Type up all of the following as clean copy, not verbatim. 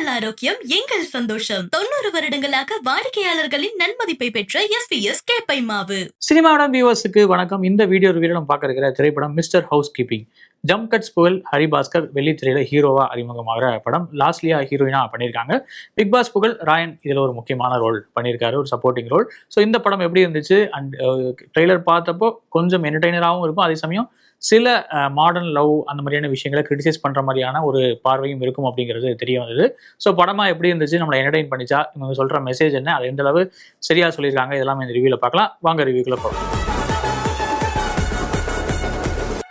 உங்கள் ஆரோக்கியம் எங்கள் சந்தோஷம். 90 வருடங்களாக வாடிக்கையாளர்களின் நன்மதிப்பை பெற்ற SBS கேப்பை மாவு. சினிமாவுடன் வியூவர்ஸுக்கு வணக்கம். இந்த வீடியோ ரிவ்யூல நம்ம பார்க்க இருக்கிற திரைப்படம் Mister House Keeping. Jump Cuts புகழ் ஹரிபாஸ்கர் வெள்ளித்திரையில ஹீரோவா அறிமுகமாகிற படம். லாஸ்லியா ஹீரோயினா பண்ணியிருக்காங்க. பிக் பாஸ் புகழ் ராயன் இதுல ஒரு முக்கியமான ரோல் பண்ணியிருக்காரு, ஒரு சப்போர்ட்டிங் ரோல். ஸோ இந்த படம் எப்படி இருந்துச்சு அண்ட் ட்ரெய்லர் பார்த்தப்போ கொஞ்சம் என்டர்டெய்னராகவும் இருக்கும், அதே சமயம் சில மாடர்ன் லவ் அந்த மாதிரியான விஷயங்களை கிரிட்டிசைஸ் பண்ணுற மாதிரியான ஒரு பார்வையும் இருக்கும் அப்படிங்கிறது தெரிய வந்தது. ஸோ படமாக எப்படி இருந்துச்சு, நம்மளை என்டர்டெயின் பண்ணிச்சா, இவங்க சொல்கிற மெசேஜ் என்ன, அது எந்த அளவு சரியாக சொல்லியிருக்காங்க, இதெல்லாம் இந்த ரிவ்யூவில் பார்க்கலாம். வாங்க ரிவ்யூக்குள்ளே போகலாம்.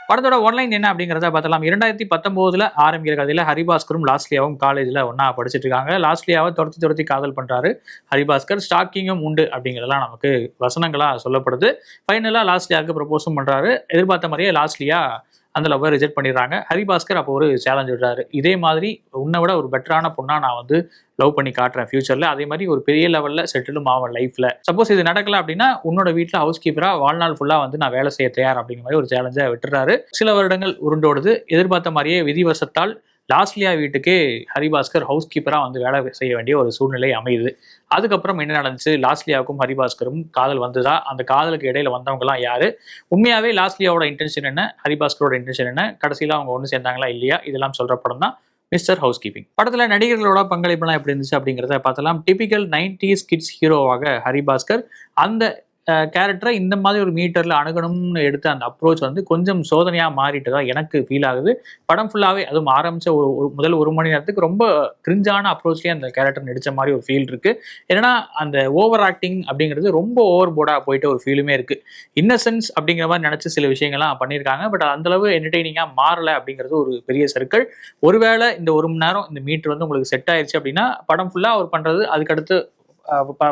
படத்தோட ஒன்லைன் என்ன அப்படிங்கிறத பார்த்தலாம். 2019 ஆரம்பிக்கிற கதையில் ஹரிபாஸ்கரும் லாஸ்லியாவும் காலேஜில் ஒன்றா படிச்சுட்டு இருக்காங்க. லாஸ்லியாவை துரத்தி காதல் பண்ணுறாரு ஹரிபாஸ்கர். ஸ்டாக்கிங்கும் உண்டு அப்படிங்கிறதெல்லாம் நமக்கு வசனங்களாக சொல்லப்படுது. ஃபைனலாக லாஸ்லியாவுக்கு ப்ரப்போஸும் பண்ணுறாரு. எதிர்பார்த்த மாதிரியே லாஸ்லியா அந்த லவ்வை ரிஜெக்ட் பண்ணிடுறாங்க. ஹரிபாஸ்கர் அப்போ ஒரு சேலஞ்ச் விடுறாரு, இதே மாதிரி உன்னை விட ஒரு பெட்டரான பொண்ணா நான் வந்து லவ் பண்ணி காட்டுறேன் ஃபியூச்சர்ல, அதே மாதிரி ஒரு பெரிய லெவல்ல செட்டிலும் ஆகும் லைஃப்ல. சப்போஸ் இது நடக்கல அப்படின்னா உன்னோட வீட்டில் ஹவுஸ் கீப்பரா வாழ்நாள் ஃபுல்லா வந்து நான் வேலை செய்ய தயார் அப்படிங்கிற மாதிரி ஒரு சேலஞ்சை விட்டுறாரு. சில வருடங்கள் உருண்டோடுது. எதிர்பார்த்த மாதிரியே விதிவசத்தால் லாஸ்லியா வீட்டுக்கே ஹரிபாஸ்கர் ஹவுஸ் கீப்பராக வந்து வேலை செய்ய வேண்டிய ஒரு சூழ்நிலை அமையுது. அதுக்கப்புறம் என்ன நடந்துச்சு, லாஸ்லியாவுக்கும் ஹரிபாஸ்கரும் காதல் வந்துதா, அந்த காதலுக்கு இடையில வந்தவங்கலாம் யாரு, உண்மையாவே லாஸ்லியாவோட இன்டென்ஷன் என்ன, ஹரிபாஸ்கரோட இன்டென்ஷன் என்ன, கடைசியில் அவங்க ஒன்று சேர்ந்தாங்களா இல்லையா, இதெல்லாம் சொல்ற படம் தான் மிஸ்டர் ஹவுஸ் கீப்பிங். படத்துல நடிகர்களோட பங்களிப்புலாம் எப்படி இருந்துச்சு அப்படிங்கிறத பார்த்தலாம். டிபிக்கல் 90s கிட்ஸ் ஹீரோவாக ஹரிபாஸ்கர் அந்த கேரக்டரை இந்த மாதிரி ஒரு மீட்டரில் அணுகணும்னு எடுத்த அந்த அப்ரோச் வந்து கொஞ்சம் சோதனையாக மாறிட்டு தான் எனக்கு ஃபீல் ஆகுது. படம் ஃபுல்லாகவே அதுவும் ஆரம்பித்த முதல் ஒரு மணி நேரத்துக்கு ரொம்ப கிரிஞ்சான அப்ரோச்லேயே அந்த கேரக்டர் நடித்த மாதிரி ஒரு ஃபீல் இருக்குது. ஏன்னா அந்த ஓவர் ஆக்டிங் அப்படிங்கிறது ரொம்ப ஓவர் போர்டாக போயிட்டு ஒரு ஃபீலுமே இருக்குது. இன்னசென்ஸ் அப்படிங்கிற மாதிரி நினச்சி சில விஷயங்கள்லாம் பண்ணியிருக்காங்க. பட் அந்தளவு என்டர்டெய்னிங்காக மாறலை அப்படிங்கிறது ஒரு பெரிய சர்க்கிள். ஒருவேளை இந்த ஒரு மணி நேரம் இந்த மீட்டர் வந்து உங்களுக்கு செட் ஆயிடுச்சு அப்படின்னா படம் ஃபுல்லாக அவர் பண்ணுறது அதுக்கடுத்து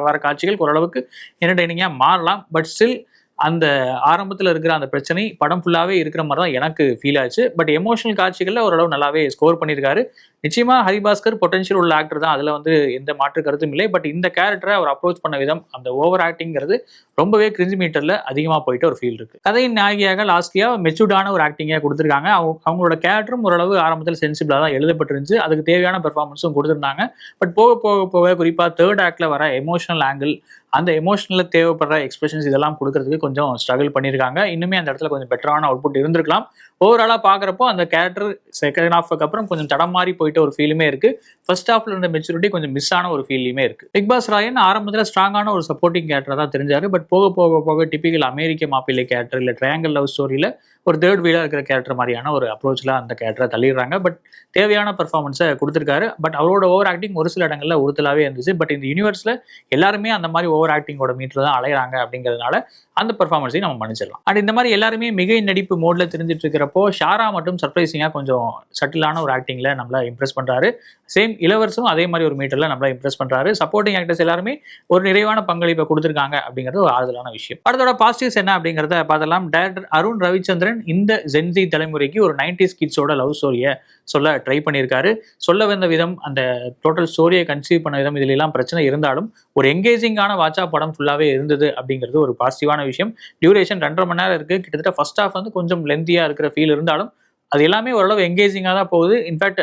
வர காட்சிகள் ஓரளவுக்கு என்டர்டெய்னிங்காக மாறலாம். பட் ஸ்டில் அந்த ஆரம்பத்தில் இருக்கிற அந்த பிரச்சனை படம் ஃபுல்லாகவே இருக்கிற மாதிரி தான் எனக்கு ஃபீல் ஆச்சு. பட் எமோஷனல் காட்சிகளில் ஓரளவு நல்லாவே ஸ்கோர் பண்ணியிருக்காரு. நிச்சயமாக ஹரிபாஸ்கர் பொட்டன்ஷியல் உள்ள ஆக்டர் தான், அதில் வந்து எந்த மாற்று கருத்தும் இல்லை. பட் இந்த கேரக்டரை அவர் அப்ரோச் பண்ண விதம், அந்த ஓவர் ஆக்டிங்கிறது ரொம்பவே கிரிஞ்சி மீட்டரில் அதிகமாக போயிட்டு ஒரு ஃபீல் இருக்குது. கதையின் நாயகியாக லாஸ்லியாக மெச்சூர்டான ஒரு ஆக்டிங்காக கொடுத்துருக்காங்க. அவங்களோட கேரக்டரும் ஓரளவு ஆரம்பத்தில் சென்சிபிளாக தான் எழுதப்பட்டிருந்துச்சு. அதுக்கு தேவையான பெர்ஃபார்மன்ஸும் கொடுத்துருந்தாங்க. பட் போக குறிப்பாக தேர்ட் ஆக்டில் வர எமோஷனல் ஆங்கிள், அந்த எமோஷனலில் தேவைப்படுற எக்ஸ்பிரஷன்ஸ் இதெல்லாம் கொடுக்கறதுக்கு கொஞ்சம் ஸ்ட்ரகிள் பண்ணியிருக்காங்க. இன்னுமே அந்த இடத்துல கொஞ்சம் பெட்டரான அவுட்புட் இருந்திருக்கலாம். ஓவராலாக பார்க்குறப்போ அந்த கேரக்டர் செகண்ட் ஹாஃப்க்கு அப்புறம் கொஞ்சம் தடம் மாறி போயிட்டு ஒரு ஃபீலுமே இருக்குது. ஃபர்ஸ்ட் ஹாஃப்ல இருந்த மெச்சூரிட்டி கொஞ்சம் மிஸ் ஆன ஒரு ஃபீலுமே இருக்குது. பிக் பாஸ் ராயன் ஆரம்பத்தில் ஸ்ட்ராங்கான ஒரு சப்போர்ட்டிங் கேரக்டராக தான் தெரிஞ்சார். பட் போக டிபிக்கல் அமெரிக்க மாப்பிள்ளை கேரக்டர் இல்லை ட்ரையாங்கல் லவ் ஸ்டோரியில் ஒரு தேர்ட் வீலாக இருக்கிற கேரக்டர் மாதிரியான ஒரு அப்ரோச்சில் அந்த கேரக்டரை தள்ளிடுறாங்க. பட் தேவையான பெர்ஃபார்மன்ஸை கொடுத்துருக்காரு. பட் அவரோட ஓவர் ஆக்டிங் ஒரு சில இடங்களில் உறுத்தலாகவே இருந்துச்சு. பட் இந்த யூனிவர்ஸில் எல்லாருமே அந்த மாதிரி ஓவர் ஆக்டிங்கோட மீட்டர் தான் அலையிறாங்க அப்படிங்கிறதுனால அந்த பெர்ஃபார்மன்ஸையும் நம்ம மன்னிச்சிடலாம். அண்ட் இந்த மாதிரி எல்லாருமே மிகை நடிப்பு மோடில் தெரிஞ்சிட்டு இருக்கிறப்போ ஷாரா மட்டும் சர்ப்ரைசிங்காக கொஞ்சம் சட்டிலான ஒரு ஆக்டிங்கில் நம்மளை இம்ப்ரெஸ் பண்ணுறாரு. சேம் இளவரசும் அதே மாதிரி ஒரு மீட்டரில் நம்மளை இம்ப்ரெஸ் பண்ணுறாரு. சப்போர்ட்டிங் ஆக்டர்ஸ் எல்லாருமே ஒரு நிறைவான பங்களிப்பை கொடுத்துருக்காங்க அப்படிங்கிறது ஒரு ஆறுதலான விஷயம். படத்தோட பாசிட்டிவ்ஸ் என்ன அப்படிங்கிறத பார்த்தலாம். டைரக்டர் அருண் ரவிச்சந்திரன் இந்த ஜென்சி தலைமுறைக்கு ஒரு 90s கிட்ஸோட லவ் ஸ்டோரியை சொல்ல ட்ரை பண்ணியிருக்காரு. சொல்ல வந்த விதம், அந்த டோட்டல் ஸ்டோரியை கன்சீவ் பண்ண விதம், இதுல எல்லாம் பிரச்சனை இருந்தாலும் ஒரு எங்கேஜிங்கான வாட்சா படம் ஃபுல்லாகவே இருந்தது அப்படிங்கிறது ஒரு பாசிட்டிவான விஷயம். டியூரேஷன் 2.5 மணி நேரம் இருக்குது. கிட்டத்தட்ட ஃபர்ஸ்ட் ஹாஃப் வந்து கொஞ்சம் லென்த்தியாக இருக்கிற ஃபீல் இருந்தாலும் அது எல்லாமே ஓரளவு எங்கேஜிங்காக தான் போகுது. இன்ஃபேக்ட்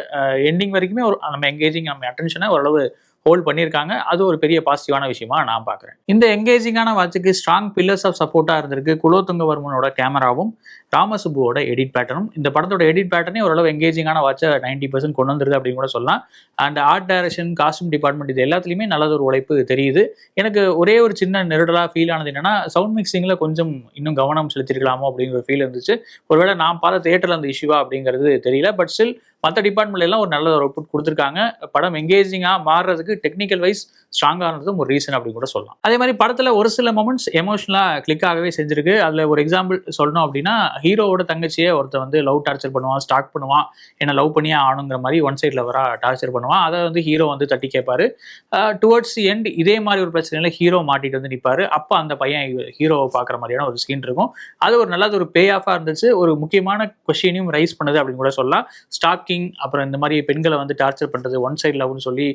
எண்டிங் வரைக்குமே நம்ம எங்கேஜிங், நம்ம அட்டென்ஷனை ஓரளவு ஹோல்ட் பண்ணியிருக்காங்க. அது ஒரு பெரிய பாசிட்டிவான விஷயமா நான் பார்க்குறேன். இந்த எங்கேஜிங்கான வாட்சுக்கு ஸ்ட்ராங் பில்லர்ஸ் ஆஃப் சப்போர்ட்டாக இருந்திருக்கு குலோத்துங்கவர்மனோட கேமராவும் ராமசுப்புவோட எடிட் பேட்டர்னும். இந்த படத்தோட எடிட் பேட்டர்னே ஓரளவு எங்கேஜிங்கான வாட்சை 90% கொண்டு வந்துருது அப்படின்னு கூட சொல்லலாம். And art direction, costume department, இது எல்லாத்துலேயுமே நல்லது ஒரு உழைப்பு தெரியுது. எனக்கு ஒரே ஒரு சின்ன நெருடலாக ஃபீல் ஆனது என்னன்னா, சவுண்ட் மிக்சிங்கில் கொஞ்சம் இன்னும் கவனம் செலுத்திருக்கலாமோ அப்படிங்கிற ஃபீல் இருந்துச்சு. ஒருவேளை நான் பார்த்த தியேட்டரில் அந்த இஷ்யூவா அப்படிங்கிறது தெரியல. பட் ஸ்டில் மற்ற டிபார்ட்மெண்ட்ல எல்லாம் ஒரு நல்ல ஒரு அவுட்புட் கொடுத்துருக்காங்க. படம் எங்கேஜிங்காக மாறுறதுக்கு டெக்னிக்கல் வைஸ் ஸ்ட்ராங்காக இருந்ததும் ஒரு ரீசன் அப்படின்னு கூட சொல்லலாம். அதே மாதிரி படத்தில் ஒரு சில மொமெண்ட்ஸ் எமோஷனலாக கிளிக் ஆகவே செஞ்சிருக்கு. அதில் ஒரு எக்ஸாம்பிள் சொல்லணும் அப்படின்னா, ஹீரோவோட தங்கச்சியை ஒருத்தர் வந்து லவ் டார்ச்சர் பண்ணுவான், ஸ்டாக் பண்ணுவான், என்ன லவ் பண்ணியே ஆகணுங்கிற மாதிரி ஒன் சைடில் வர டார்ச்சர் பண்ணுவான். அதை வந்து ஹீரோ வந்து தட்டி கேட்பாரு. டுவர்ட்ஸ் தி எண்ட் இதே மாதிரி ஒரு பிரச்சனையில ஹீரோ மாட்டிட்டு வந்து நிற்பாரு. அப்போ அந்த பையன் ஹீரோவை பார்க்குற மாதிரியான ஒரு சீன் இருக்கும். அது ஒரு நல்லது ஒரு பே ஆஃபாக இருந்துச்சு. ஒரு முக்கியமான கொஸ்டினையும் ரைஸ் பண்ணுது அப்படின்னு கூட சொல்லலாம். ஸ்டாக்கிங், அப்புறம் இந்த மாதிரி பெண்களை வந்து டார்ச்சர் பண்ணுறது, ஒன் சைட் லவ்னு சொல்லி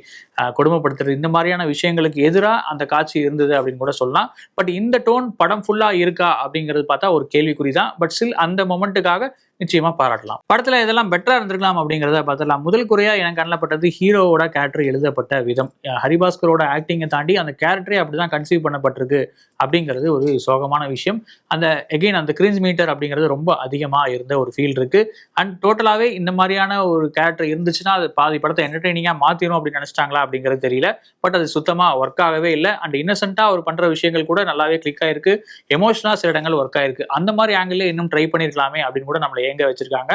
கொடுமைப்படுத்துறது, இந்த மாதிரியான விஷயங்களுக்கு எதிராக அந்த காட்சி இருந்தது அப்படின்னு கூட சொல்லலாம். பட் இந்த டோன் படம் ஃபுல்லாக இருக்கா அப்படிங்கிறது பார்த்தா ஒரு கேள்விக்குறி தான். பட் ஸ்டில் அந்த மொமெண்ட்டுக்காக நிச்சயமா பாராட்டலாம். படத்துல இதெல்லாம் பெட்டரா இருந்திருக்கலாம் அப்படிங்கிறத பார்த்தலாம். முதல் குறையா எனக்கு கண்ணப்பட்டது ஹீரோவோட கேரக்டர் எழுதப்பட்ட விதம். ஹரிபாஸ்கரோட ஆக்டிங்கை தாண்டி அந்த கேரக்டரே அப்படிதான் கன்சீவ் பண்ணப்பட்டிருக்கு அப்படிங்கிறது ஒரு சோகமான விஷயம். அந்த எகெயின் அந்த கிரிஞ்ச் மீட்டர் அப்படிங்கிறது ரொம்ப அதிகமா இருந்த ஒரு ஃபீல் இருக்கு. அண்ட் டோட்டலாவே இந்த மாதிரியான ஒரு கேரக்டர் இருந்துச்சுன்னா அது பாதி படத்தை என்டர்டெய்னிங்கா மாத்திரும் அப்படின்னு நினைச்சிட்டாங்களா அப்படிங்கிறது தெரியல. பட் அது சுத்தமா ஒர்க் ஆகவே இல்லை. அண்ட் இன்னசென்ட்டா அவர் பண்ற விஷயங்கள் கூட நல்லாவே கிளிக் ஆயிருக்கு. எமோஷனலா சில இடங்கள் ஒர்க் ஆயிருக்கு. அந்த மாதிரி ஆங்கிள் இன்னும் ட்ரை பண்ணிருக்கலாமே அப்படின்னு கூட நம்மளை ஏங்க வச்சிருக்காங்க.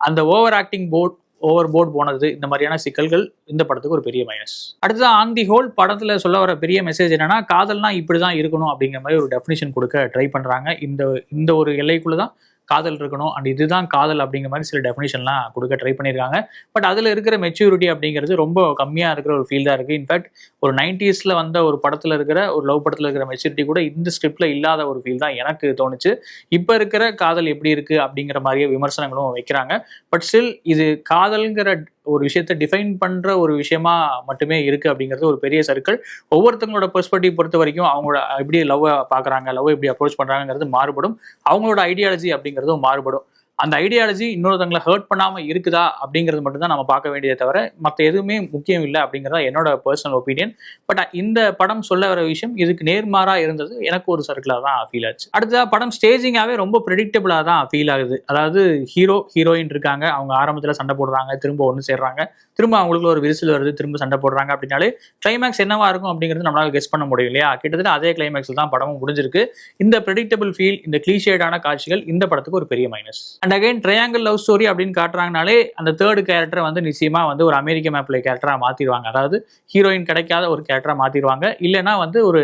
அந்த ஓவர் போர்ட் போனது இந்த மாதிரியான சிக்கல்கள் இந்த படத்துக்கு ஒரு பெரிய மைனஸ். அடுத்தது ஆன் தி ஹோல் படத்துல சொல்ல வர பெரிய மெசேஜ் என்னன்னா, காதல்னா இப்படிதான் இருக்கணும் அப்படிங்கிற மாதிரி ஒரு டெஃபினிஷன் கொடுக்க ட்ரை பண்றாங்க. இந்த இந்த ஒரு எல்லைக்குள்ளதான் காதல் இருக்கணும் அண்ட் இதுதான் காதல் அப்படிங்கிற மாதிரி சில டெஃபினிஷன்லாம் கொடுக்க ட்ரை பண்ணியிருக்காங்க. பட் அதில் இருக்கிற மெச்சூரிட்டி அப்படிங்கிறது ரொம்ப கம்மியாக இருக்கிற ஒரு ஃபீல் தான் இருக்குது. இன்ஃபேக்ட் ஒரு 90ஸ்ல வந்த ஒரு படத்தில் இருக்கிற ஒரு லவ் படத்தில் இருக்கிற மெச்சூரிட்டி கூட இந்த ஸ்கிரிப்ட்ல இல்லாத ஒரு ஃபீல் தான் எனக்கு தோணுச்சு. இப்போ இருக்கிற காதல் எப்படி இருக்குது அப்படிங்கிற மாதிரியே விமர்சனங்களும் வைக்கிறாங்க. பட் ஸ்டில் இது காதல்ங்கிற ஒரு விஷயத்தை டிஃபைன் பண்ற ஒரு விஷயமா மட்டுமே இருக்கு அப்படிங்கிறது ஒரு பெரிய சர்க்கிள். ஒவ்வொருத்தவங்களோட பெர்ஸ்பெக்டிவ் பொறுத்த வரைக்கும் அவங்களோட எப்படி லவ் பாக்குறாங்க, லவ் எப்படி அப்ரோச் பண்றாங்கிறது மாறுபடும். அவங்களோட ஐடியாலஜி அப்படிங்கிறதும் மாறுபடும். அந்த ஐடியாலஜி இன்னொருத்தவங்களை ஹர்ட் பண்ணாம இருக்குதா அப்படிங்கிறது மட்டும் தான் நம்ம பார்க்க வேண்டியதை தவிர மற்ற எதுவுமே முக்கியம் இல்லை அப்படிங்கிறதா என்னோட பர்சனல் ஒப்பீனியன். பட் இந்த படம் சொல்ல வர விஷயம் இதுக்கு நேர்மாறா இருந்தது. எனக்கு ஒரு சர்க்கிளா தான் ஃபீல் ஆச்சு. அடுத்ததா படம் ஸ்டேஜிங்காவே ரொம்ப ப்ரெடிக்டபிளா தான் ஃபீல் ஆகுது. அதாவது ஹீரோயின் இருக்காங்க, அவங்க ஆரம்பத்துல சண்டை போடுறாங்க, திரும்ப ஒன்று சேர்றாங்க, திரும்ப அவங்களுக்கு ஒரு விரிசல் வருது, திரும்ப சண்டை போடுறாங்க அப்படின்னாலே கிளைமேக்ஸ் என்னவா இருக்கும் அப்படிங்கிறது நம்மளால கெஸ் பண்ண முடியும் இல்லையா? கிட்டத்தட்ட அதே கிளைமேக்ஸ்ல தான் படமும் முடிஞ்சிருக்கு. இந்த ப்ரெடிக்டபிள் ஃபீல், இந்த கிளீஷேடான காட்சிகள் இந்த படத்துக்கு ஒரு பெரிய minus. And again triangle love story அப்படின்னு காட்டுறாங்கனாலே அந்த தேர்ட் கேரக்டரை வந்து நிச்சயமா வந்து ஒரு அமெரிக்க மேப்ல கேரக்டரா மாத்திடுவாங்க. அதாவது ஹீரோயின் கிடைக்காத ஒரு கேரக்டரா மாத்திடுவாங்க. இல்லைன்னா வந்து ஒரு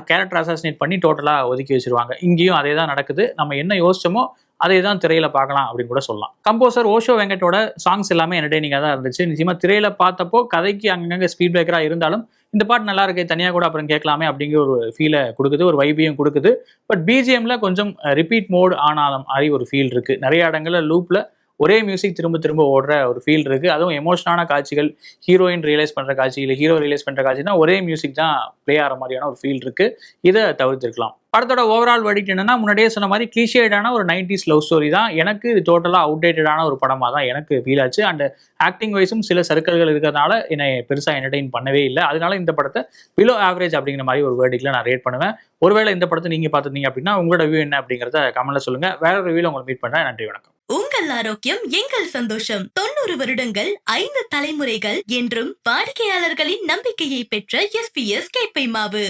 கேரக்டர் அசாசினேட் பண்ணி டோட்டலா ஒதுக்கி வச்சிருவாங்க. இங்கேயும் அதே தான் நடக்குது. நம்ம என்ன யோசிச்சோமோ அதை தான் திரையில பார்க்கலாம் அப்படின்னு கூட சொல்லலாம். கம்போசர் ஓஷோ வெங்கட்டோட சாங்ஸ் எல்லாமே என்டர்டெய்னிங்காக தான் இருந்துச்சு. நிச்சயமா திரையில பார்த்தப்போ கதைக்கு அங்கங்க ஸ்பீட் பிரேக்கரா இருந்தாலும் இந்த பாட்டு நல்லா இருக்கு, தனியாக கூட அப்புறம் கேட்கலாமே அப்படிங்கிற ஒரு ஃபீலை கொடுக்குது, ஒரு வைபியும் கொடுக்குது. பட் பிஜிஎம்ல கொஞ்சம் ரிப்பீட் மோட் ஆனாலும் மாதிரி ஒரு ஃபீல் இருக்கு. நிறைய இடங்கள்ல லூப்ல ஒரே மியூசிக் திரும்ப திரும்ப ஓடுற ஒரு ஃபீல் இருக்கு. அதுவும் எமோஷனான காட்சிகள், ஹீரோயின் ரியலைஸ் பண்ற காட்சி இல்லை ஹீரோ ரியலைஸ் பண்ற காட்சினா ஒரே மியூசிக் தான் பிளே ஆகிற மாதிரியான ஒரு ஃபீல் இருக்கு. இதை தவிர்த்திருக்கலாம். படத்தோட ஓவரால் வெர்டிக்ட் என்னன்னா, முன்னாடியே சொன்ன மாதிரி கிளீஷேடான ஒரு 90s லவ் ஸ்டோரி தான். எனக்கு இது டோட்டலா அவுடேட்டடான ஒரு படமா தான் எனக்கு ஃபீல் ஆச்சு. அண்ட் ஆக்டிங் வைஸும் சில சர்க்கிள்கள் இருக்கிறதுனால என்னை பெருசா என்டர்டெயின் பண்ணவே இல்லை. அதனால இந்த படத்தை பிலோ ஆவரேஜ் அப்படிங்கிற மாதிரி ஒரு வேர்டிக்ல நான் ரேட் பண்ணுவேன். ஒருவேளை இந்த படத்தை நீங்க பார்த்துருந்தீங்க அப்படின்னா உங்களோட வியூ என்ன அப்படிங்கிறத கமெண்ட்ல சொல்லுங்க. வேற ரிவ்யூல உங்களை மீட் பண்றேன். நன்றி, வணக்கம். உங்கள் ஆரோக்கியம் எங்கள் சந்தோஷம். 90 வருடங்கள் 5 தலைமுறைகள் என்றும் வாடிக்கையாளர்களின் நம்பிக்கையை பெற்ற SPS கேப்பை மாவு.